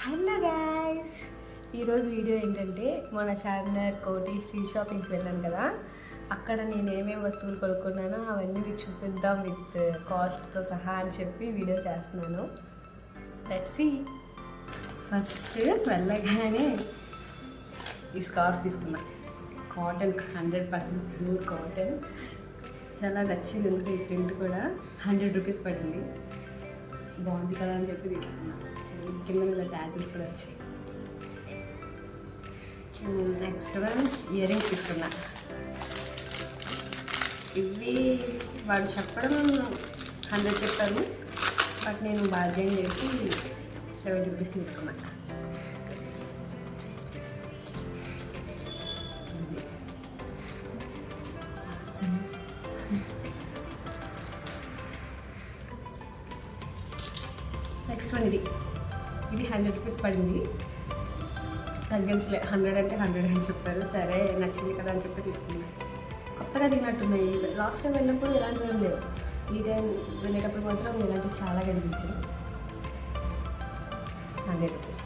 Hello guys, ఈరోజు video ఏంటంటే మన చార్మినార్ కోటి స్ట్రీట్ షాపింగ్స్ వెళ్ళాను కదా. అక్కడ నేను ఏమేమి వస్తువులు కొనుక్కున్నానో అవన్నీ మీకు చూపిద్దాం విత్ కాస్ట్తో సహా అని చెప్పి వీడియో చేస్తున్నాను. Let's see. ఫస్ట్ వెళ్ళగానే ఈ స్కార్ఫ్ తీసుకున్నా. Cotton 100% pure cotton. చాలా నచ్చింది. ఎందుకు ఈ ప్రింట్ కూడా 100 రూపీస్ పడింది. బాగుంది కదా అని చెప్పి తీసుకున్నా. కింద ఇలా ట్యాచెస్ కూడా వచ్చాయి. నెక్స్ట్ వన్ ఇయర్ రింగ్స్ తీసుకున్నా. ఇవి వాడు చెప్పడం 100 చెప్పారు, బట్ నేను బార్గెన్ చేసి 70 రూపీస్కి తీసుకున్నా. నెక్స్ట్ వన్ ఇది 100 రూపీస్ పడింది. తగ్గించలే, 100 అంటే 100 అని చెప్పారు. సరే నచ్చింది కదా అని చెప్పి తీసుకున్నాను. కొత్తగా దిగినట్టున్నాయి. లాస్ట్ టైం వెళ్ళినప్పుడు ఇలాంటివి ఏం లేవు. ఈ టైం వెళ్ళేటప్పుడు మాత్రం ఇలాంటివి చాలా కనిపించాయి. 100 రూపీస్.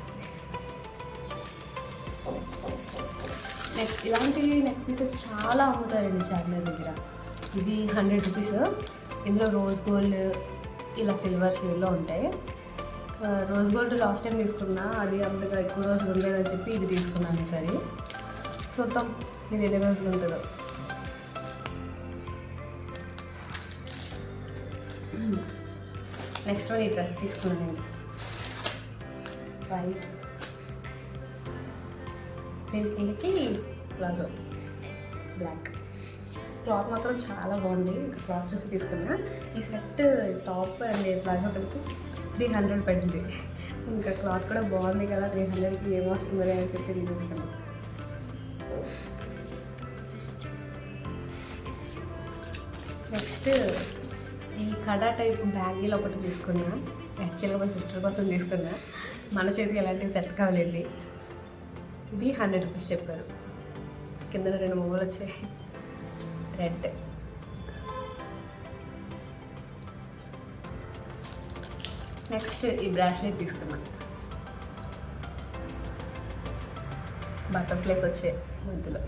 నెక్స్ట్ ఇలాంటి నెక్ పీసెస్ చాలా అమ్ముతారండి చార్మినార్ దగ్గర. ఇది 100 రూపీస్. ఇందులో రోజ్ గోల్డ్ ఇలా సిల్వర్ షేడ్లో ఉంటాయి. రోజ్ గోల్డ్ లాస్ట్ టైం తీసుకున్నా, అది అంతగా ఎక్కువ రోజులు ఉండలేదని చెప్పి ఇది తీసుకున్నాను ఈసారి. చూద్దాం ఇది ఎన్ని రోజులు ఉంటుందో. నెక్స్ట్ వన్ ఈ డ్రెస్ తీసుకున్నాను నేను. వైట్ దీనికి ప్లాజో బ్లాక్. క్లాత్ మాత్రం చాలా బాగుంది. క్లాత్ చూసి తీసుకున్నా. ఈ సెట్ టాప్ అండ్ ప్లాజో కలిపి 300 పడింది. ఇంకా క్లాత్ కూడా బాగుంది కదా, 300కి ఏమొస్తుంది అని చెప్పి తీసుకున్నాను. నెక్స్ట్ ఈ కడా టైప్ బ్యాగిల్ ఒకటి తీసుకున్నా. యాక్చువల్గా మా సిస్టర్ కోసం తీసుకున్నా. మన చేతికి ఎలాంటివి సెట్ కావాలండి. ఇది 100 రూపీస్ చెప్పారు. కింద 2 మొగ్గలు వచ్చాయి. రెడ్. నెక్స్ట్ ఈ బ్రాస్లెట్ తీసుకున్నా. బటర్ఫ్లైస్ వచ్చాయి మధ్యలో.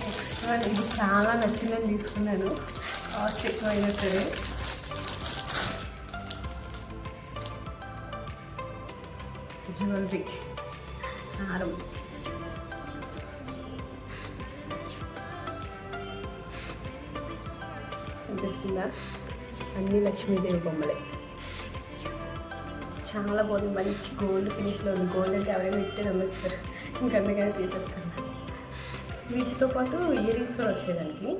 నెక్స్ట్ వన్ ఇది చాలా నచ్చిందని తీసుకున్నాను. కాస్ట్ ఎక్కువైనా సరే. జ్యువెలరీ హారం. అనిపిస్తుందా? అన్ని లక్ష్మీదేవి బొమ్మలే. చాలా బాగుంది. మంచి గోల్డ్ ఫినిష్లో ఉంది. గోల్డ్ అంటే ఎవరైనా ఇట్టే నమ్మిస్తారు. ఇంకందుకనే తీసేస్తాను. వీటితో పాటు ఇయర్ రింగ్స్ కూడా వచ్చేదానికి.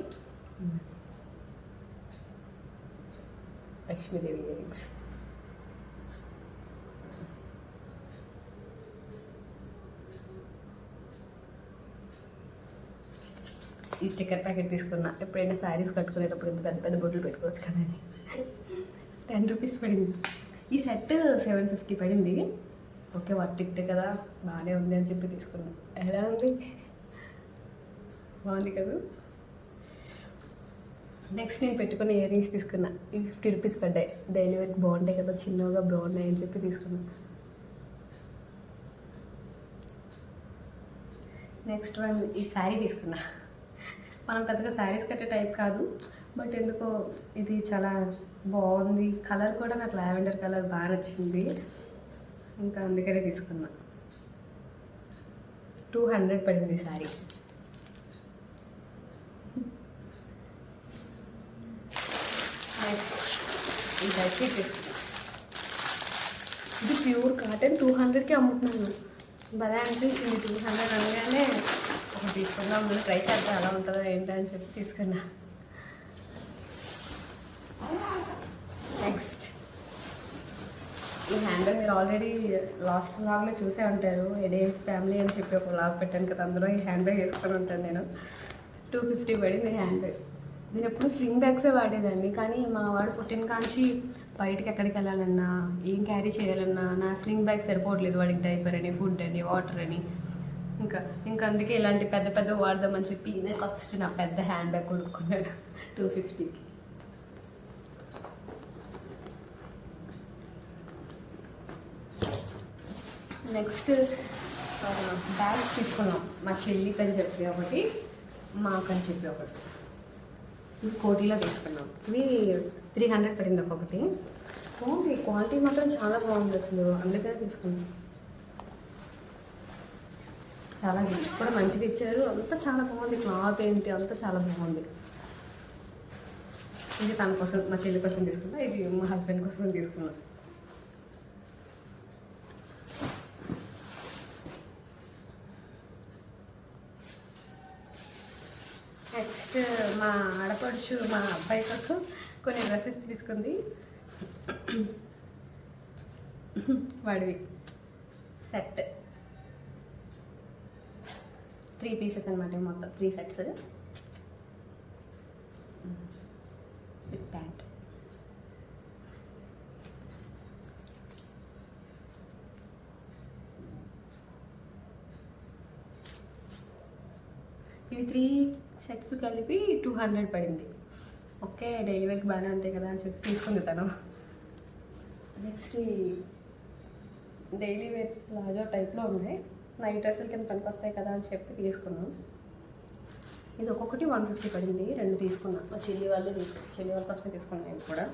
Lakshmidevi ear rings. ఈ స్టిక్కర్ ప్యాకెట్ తీసుకున్నా. ఎప్పుడైనా శారీస్ కట్టుకునేటప్పుడు ఇంత పెద్ద పెద్ద బొట్లు పెట్టుకోవచ్చు కదా అని. 10 రూపీస్ పడింది. ఈ సెట్ 750 పడింది. ఓకే, వర్త్ ఇట్ కదా, బాగానే ఉంది అని చెప్పి తీసుకున్నాను. ఎలా ఉంది? బాగుంది కదా. నెక్స్ట్ నేను పెట్టుకున్న ఇయర్ రింగ్స్ తీసుకున్నా. ఇవి 50 రూపీస్ పడ్డాయి. డైలీ వేర్కి బాగుంటాయి కదా, చిన్నగా బాగున్నాయి అని చెప్పి తీసుకున్నాను. నెక్స్ట్ వన్ ఈ శారీ తీసుకున్నా. మనం పెద్దగా శారీస్ కట్టే టైప్ కాదు, బట్ ఎందుకో ఇది చాలా బాగుంది. కలర్ కూడా నాకు లావెండర్ కలర్ బాగా నచ్చింది. ఇంకా అందుకనే తీసుకున్నా. 200 పడింది శారీ. నెక్స్ట్ ఈ బెడ్షీట్ తీసుకున్నా. ఇది ప్యూర్ కాటన్. 200కి అమ్ముతున్నాను. భలే అనిపించింది. 200 అనగానే తీసుకున్నా. ముందు ట్రై చేద్దాం ఎలా ఉంటుందో ఏంటని చెప్పి తీసుకున్నా. నెక్స్ట్ ఈ హ్యాండ్ బ్యాగ్ మీరు ఆల్రెడీ లాస్ట్ వ్లాగ్లో చూసే ఉంటారు. ఎడే ఫ్యామిలీ అని చెప్పి ఒక వ్లాగ్ పెట్టాను కదా, అందులో ఈ హ్యాండ్ బ్యాగ్ వేసుకొని ఉంటాను నేను. 250 పడింది హ్యాండ్ బ్యాగ్. నేను ఎప్పుడు స్లింగ్ బ్యాగ్సే వాడేదాన్ని, కానీ మా వాడు పుట్టిన కాంచి బయటికి ఎక్కడికి వెళ్ళాలన్నా ఏం క్యారీ చేయాలన్నా నా స్లింగ్ బ్యాగ్ సరిపోవట్లేదు. వాడికి డైపర్ అని, ఫుడ్ అని, వాటర్ అని. ఇంకా ఇంకా అందుకే ఇలాంటి పెద్ద పెద్ద వాడదామని చెప్పి ఇదే ఫస్ట్ నా పెద్ద హ్యాండ్ బ్యాగ్ కొనుక్కున్నాడు 250కి. నెక్స్ట్ బ్యాగ్ తీసుకున్నాం. మా చెల్లికి అని చెప్పి ఒకటి, మాకు అని చెప్పి ఒకటి. ఇది కోటీలో తీసుకున్నాం. ఇవి 300 పడింది ఒక్కొక్కటి. బాగుంది, క్వాలిటీ మాత్రం చాలా బాగుంది అసలు, అందుకనే తీసుకున్నాం. చాలా గిఫ్ట్స్ కూడా మంచిగా ఇచ్చారు, అంతా చాలా బాగుంది. క్లాత్ ఏంటి అంతా చాలా బాగుంది. ఇది తన కోసం, మా చెల్లి కోసం తీసుకున్నా, ఇది మా హస్బెండ్ కోసం తీసుకున్నా. నెక్స్ట్ మా ఆడపడుచు మా అబ్బాయి కోసం కొన్ని డ్రెస్సెస్ తీసుకుంది. వాడివి సెట్ 3 పీసెస్ అనమాట, మొత్తం 3 సెట్స్ విత్ ప్యాంట్. ఇవి 3 సెట్స్ కలిపి 200 పడింది. ఓకే, డైలీ వేర్కి బాగానే ఉంటాయి కదా అని చెప్పి తీసుకుంది తను. నెక్స్ట్ డైలీ వేర్ ప్లాజో టైప్లో ఉన్నాయి, నైట్ డ్రెస్సుల కింద పనికి వస్తాయి కదా అని చెప్పి తీసుకున్నాం. ఇది ఒక్కొక్కటి 150 పడింది. 2 తీసుకున్నాం. మా చెల్లి వాళ్ళ కోసమే తీసుకున్నాం. ఇవి కూడా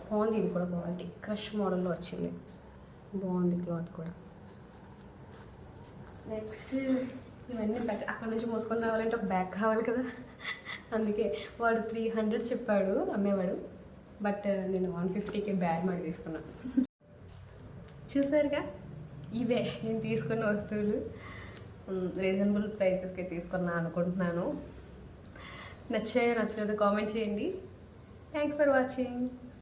బాగుంది. ఇది కూడా క్వాలిటీ క్రష్ మోడల్లో వచ్చింది, బాగుంది క్లాత్ కూడా. నెక్స్ట్ ఇవన్నీ అక్కడ నుంచి మోసుకొని రావాలంటే ఒక బ్యాగ్ కావాలి కదా, అందుకే వాడు 300 చెప్పాడు అమ్మేవాడు, బట్ నేను 150కి బ్యాగ్ మరి తీసుకున్నాను. చూసారుగా, ఇవే నేను తీసుకున్న వస్తువులు. రీజనబుల్ ప్రైసెస్కి తీసుకున్నా అనుకుంటున్నాను. నచ్చాయో నచ్చలేదో కామెంట్ చేయండి. Thanks for watching.